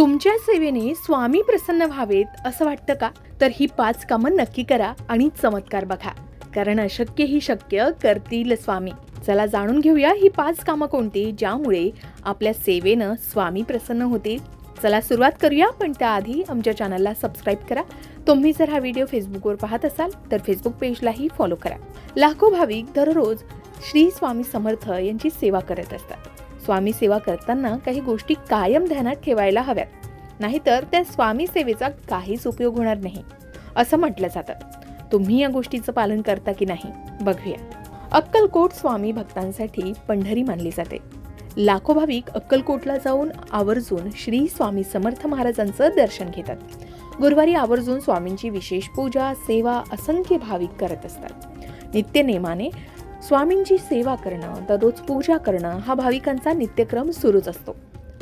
तुमच्या सेवेने स्वामी प्रसन्न व्हावेत असं वाटतं का? तर ही 5 कामं नक्की करा आणि चमत्कार बघा, कारण अशक्य ही शक्य करतील स्वामी. चला जाणून घेऊया ही 5 कामं कोणती, ज्यामुळे आपल्या सेवेनं स्वामी प्रसन्न होतील. चला सुरुवात करूया, पण त्याआधी आमच्या चॅनलला सबस्क्राईब करा. तुम्ही जर हा व्हिडिओ फेसबुकवर पाहत असाल तर फेसबुक पेजलाही फॉलो करा. लाखो भाविक दररोज श्री स्वामी समर्थ यांची सेवा करत असतात. स्वामी सेवा करताना काही गोष्टी कायम ध्यानात ठेवायला हव्यात, नाहीतर त्या स्वामी सेवेचा काहीच उपयोग होणार नाही असं म्हटलं जातं. तुम्ही या गोष्टीचं पालन करता की नाही बघूया. अक्कलकोट स्वामी भक्तांसाठी पंढरी मानली जाते. लाखो भाविक अक्कलकोटला जाऊन आवर्जून श्री स्वामी समर्थ महाराजांचं दर्शन घेतात. गुरुवारी आवर्जून स्वामींची विशेष पूजा सेवा असंख्य भाविक करत असतात. नित्यनेमाने स्वामींची सेवा करणं, दररोज पूजा करणं हा भाविकांचा नित्यक्रम सुरूच असतो.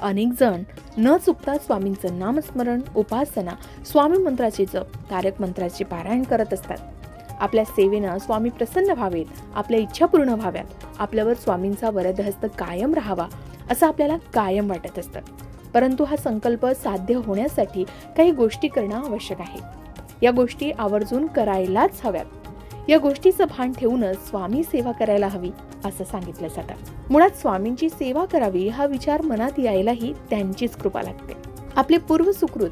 अनेक जण न चुकता स्वामींचं नामस्मरण, उपासना, स्वामी मंत्राचे जप, तारक मंत्राचे पारायण करत असतात. आपल्या सेवेनं स्वामी प्रसन्न व्हावेत, आपल्या इच्छा पूर्ण व्हाव्यात, आपल्यावर स्वामींचा वरदहस्त कायम राहावा असं आपल्याला कायम वाटत असतं. परंतु हा संकल्प साध्य होण्यासाठी काही गोष्टी करणं आवश्यक आहे. या गोष्टी आवर्जून करायलाच हव्यात. या गोष्टीचं भान ठेवूनच स्वामी सेवा करायला हवी असं सांगितलं जातं. मुळात स्वामींची सेवा करावी हा विचार मनात यायलाही त्यांचीच कृपा लागते. आपले पूर्व सुकृत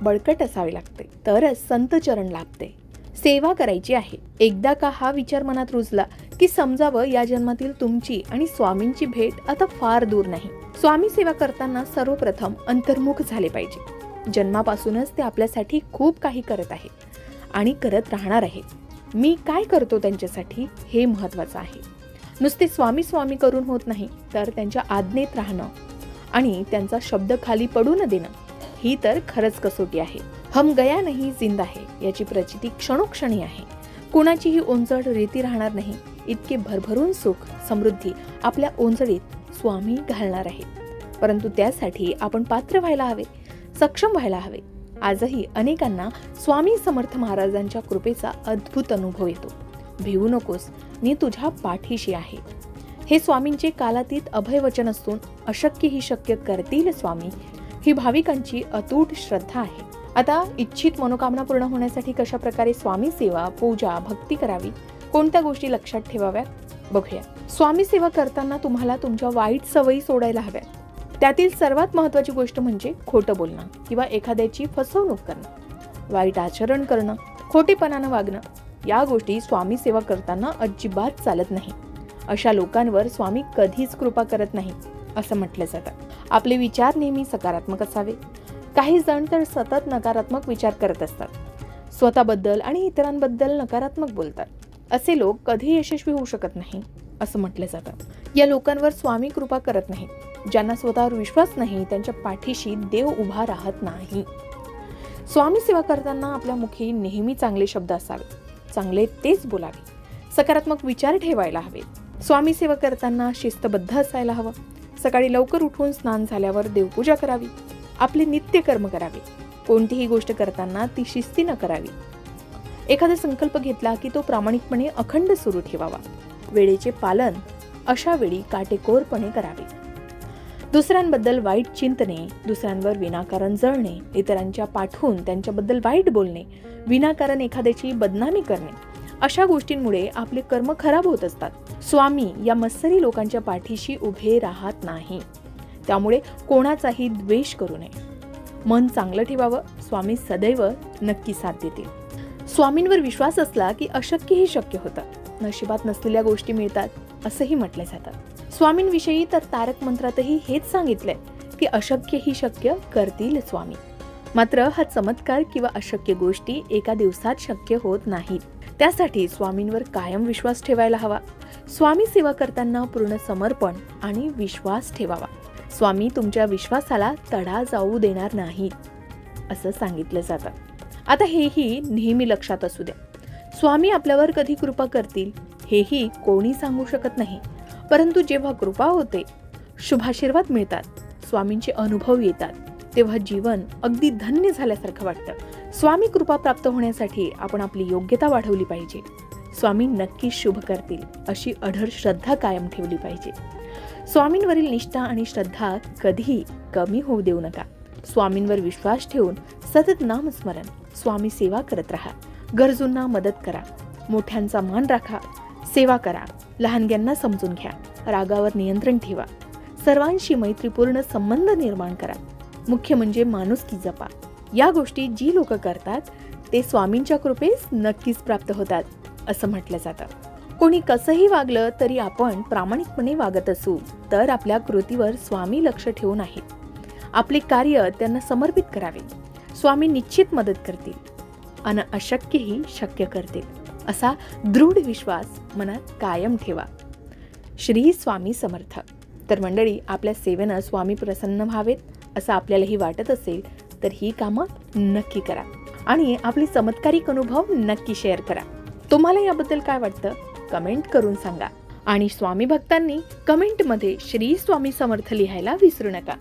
बळकट असावे लागते, तरच संत चरण लाभते. सेवा करायची आहे एकदा का हा विचार मनात रुजला की समजावं या जन्मातील तुमची आणि स्वामींची भेट आता फार दूर नाही. स्वामी सेवा करताना सर्वप्रथम अंतर्मुख झाले पाहिजे. जन्मापासूनच ते आपल्यासाठी खूप काही करत आहे आणि करत राहणार आहे. मी काय करतो त्यांच्यासाठी हे महत्वाचं आहे. नुसते स्वामी स्वामी करून होत नाही, तर त्यांच्या आज्ञेत राहणं आणि त्यांचा शब्द खाली पडू न देणं ही तर खरंच कसोटी आहे. हम गया नहीं जिंदा है याची प्रचिती क्षणोक्षणी आहे. कुणाचीही ओंजळ रीती राहणार नाही. इतके भरभरून सुख समृद्धी आपल्या ओंजळीत स्वामी घालणार आहे. परंतु त्यासाठी आपण पात्र व्हायला हवे, सक्षम व्हायला हवे. आजही अनेकांना स्वामी समर्थ महाराजांच्या कृपेचा अद्भुत अनुभव येतो. भिवू नकोस, मी तुझ्या पाठीशी आहे. हे स्वामींचे कालातीत अभय वचन असून अशक्य ही शक्य करतील स्वामी ही भाविकांची अतूट श्रद्धा आहे. आता इच्छित मनोकामना पूर्ण होण्यासाठी कशा प्रकारे स्वामी सेवा, पूजा, भक्ती करावी, कोणत्या गोष्टी लक्षात ठेवाव्यात बघूया. स्वामी सेवा करताना तुम्हाला तुमच्या वाईट सवयी सोडायला हव्यात. त्यातील सर्वात महत्त्वाची गोष्ट म्हणजे खोटं बोलणं किंवा एखाद्याची फसवणूक करणं, वाईट आचरण करणं, खोटेपणानं वागणं. या गोष्टी स्वामी सेवा करताना अजिबात चालत नाही. अशा लोकांवर स्वामी कधीच कृपा करत नाही असं म्हटलं जातं. आपले विचार नेहमी सकारात्मक असावे. काही जण तर सतत नकारात्मक विचार करत असतात. स्वतःबद्दल आणि इतरांबद्दल नकारात्मक बोलतात. असे लोक कधी यशस्वी होऊ शकत नाही असं म्हटलं जातं. या लोकांवर स्वामी कृपा करत नाही. ज्यांना स्वतःवर विश्वास नाही त्यांच्या पाठीशी देव उभा राहत नाही. स्वामी सेवा करताना आपल्या मुखी नेहमी चांगले शब्द असावे, चांगले तेच बोलावे, सकारात्मक विचार ठेवायला हवे. स्वामी सेवा करताना शिस्तबद्ध असायला हवं. सकाळी लवकर उठून स्नान झाल्यावर देवपूजा करावी, आपले नित्य कर्म करावे. कोणतीही गोष्ट करताना ती शिस्तीनं करावी. एखादा संकल्प घेतला की तो प्रामाणिकपणे अखंड सुरू ठेवावा. वेळेचे पालन अशा वेळी काटेकोरपणे करावे. दुसऱ्यांबद्दल वाईट चिंतने, दुसऱ्यांवर विनाकारण जळणे, इतरांच्या पाठवून त्यांच्याबद्दल वाईट बोलणे, विनाकारण एखाद्याची बदनामी करणे, अशा गोष्टींमुळे आपले कर्म खराब होत असतात. स्वामी या मत्सरी लोकांच्या पाठीशी उभे राहत नाही. त्यामुळे कोणाचाही द्वेष करू नये. मन चांगलं ठेवावं. स्वामी सदैव नक्की साथ देतील. स्वामींवर विश्वास असला की अशक्य ही शक्य होतं. नशिबात नसलेल्या गोष्टी मिळतात असंही म्हटलं जातं. स्वामींविषयी तर तारक मंत्रातही हेच सांगितलंय की अशक्य ही शक्य करतील स्वामी. मात्र हा चमत्कार किंवा अशक्य गोष्टी एका दिवसात शक्य होत नाहीत. त्यासाठी स्वामींवर कायम विश्वास ठेवायला हवा. स्वामी सेवा करताना पूर्ण समर्पण आणि विश्वास ठेवावा. स्वामी तुमच्या विश्वासाला तडा जाऊ देणार नाहीत असं सांगितलं जातं. आता हेही नेहमी लक्षात असू द्या. स्वामी आपल्यावर कधी कृपा करतील हेही कोणी सांगू शकत नाही. परंतु जेव्हा कृपा होते, शुभाशीर्वाद मिळतात, स्वामींचे अनुभव येतात, तेव्हा जीवन अगदी धन्य झाल्यासारखं वाटतं. स्वामी कृपा प्राप्त होण्यासाठी आपण आपली योग्यता वाढवली पाहिजे. स्वामी नक्की शुभ करतील अशी अढळ श्रद्धा कायम ठेवली पाहिजे. स्वामींवरील निष्ठा आणि श्रद्धा कधीही कमी होऊ देऊ नका. स्वामींवर विश्वास ठेवून सतत नामस्मरण, स्वामी सेवा करत राहा. गरजूंना मदत करा, मोठ्यांचा मान राखा, सेवा करा, लहानग्यांना समजून घ्या, रागावर नियंत्रण ठेवा, सर्वांशी मैत्रीपूर्ण संबंध निर्माण करा. मुख्य म्हणजे माणुसकी जपा. या गोष्टी जी लोक करतात ते स्वामींच्या कृपेस नक्कीच प्राप्त होतात असं म्हटलं जातं. कोणी कसंही वागलं तरी आपण प्रामाणिकपणे वागत असू तर आपल्या कृतीवर स्वामी लक्ष ठेवून आहेत. आपले कार्य त्यांना समर्पित करावे. स्वामी निश्चित मदत करतील आणि अशक्यही शक्य करतील असा दृढ विश्वास मनात कायम ठेवा. श्री स्वामी समर्थ. तर मंडळी, आपल्या सेवेनं स्वामी प्रसन्न व्हावेत असं आपल्यालाही वाटत असेल तर ही कामं नक्की करा आणि आपले चमत्कारिक अनुभव नक्की शेअर करा. तुम्हाला याबद्दल काय वाटतं कमेंट करून सांगा आणि स्वामी भक्तांनी कमेंटमध्ये श्री स्वामी समर्थ लिहायला विसरू नका.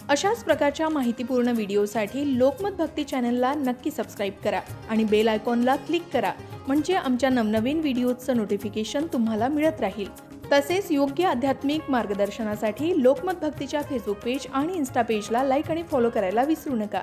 अशाच प्रकारच्या माहितीपूर्ण व्हिडिओसाठी लोकमत भक्ती चॅनलला नक्की सबस्क्राईब करा आणि बेल आयकॉनला क्लिक करा, म्हणजे आमच्या नवनवीन व्हिडिओचं नोटिफिकेशन तुम्हाला मिळत राहील. तसेच योग्य आध्यात्मिक मार्गदर्शनासाठी लोकमत भक्तीच्या फेसबुक पेज आणि इन्स्टा पेजला लाईक आणि फॉलो करायला विसरू नका.